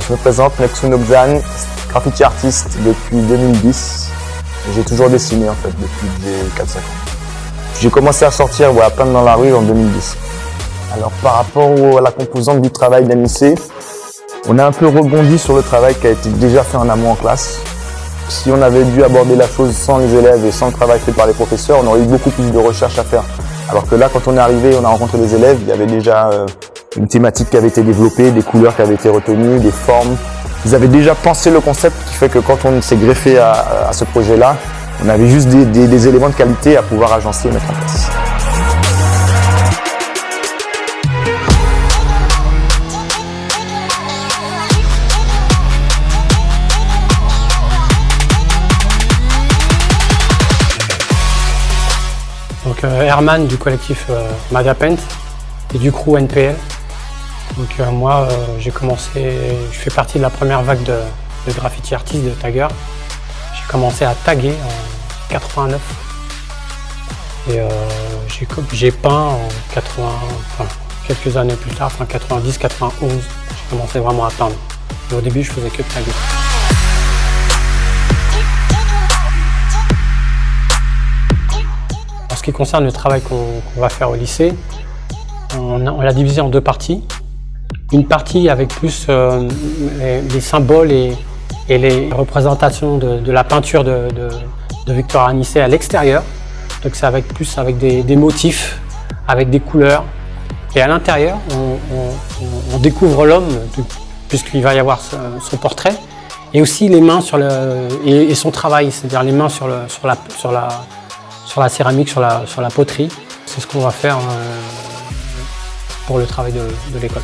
Je me présente, Neksun Okzan, graffiti artiste depuis 2010. J'ai toujours dessiné en fait depuis que j'ai 4-5 ans. J'ai commencé à sortir à peindre dans la rue en 2010. Alors par rapport à la composante du travail d'ANICE, on a un peu rebondi sur le travail qui a été déjà fait en amont en classe. Si on avait dû aborder la chose sans les élèves et sans le travail fait par les professeurs, on aurait eu beaucoup plus de recherche à faire. Alors que là, quand on est arrivé, on a rencontré les élèves, il y avait déjà une thématique qui avait été développée, des couleurs qui avaient été retenues, des formes. Ils avaient déjà pensé le concept qui fait que quand on s'est greffé à ce projet-là, on avait juste des éléments de qualité à pouvoir agencer et mettre en place. Donc Herman du collectif Magapent et du crew NPL. Donc moi j'ai commencé, je fais partie de la première vague de graffiti artistes, de taggers. J'ai commencé à taguer en 89 et j'ai peint en 80, enfin, quelques années plus tard, enfin 90, 91, j'ai commencé vraiment à peindre. Et au début je faisais que de taguer. En ce qui concerne le travail qu'on va faire au lycée, on l'a divisé en deux parties. Une partie avec plus les symboles et les représentations de la peinture de Victor Anicet à l'extérieur. Donc c'est plus avec des motifs, avec des couleurs. Et à l'intérieur, on découvre l'homme, puisqu'il va y avoir son portrait, et aussi les mains et son travail, c'est-à-dire les mains sur la céramique, sur la poterie. C'est ce qu'on va faire pour le travail de l'école.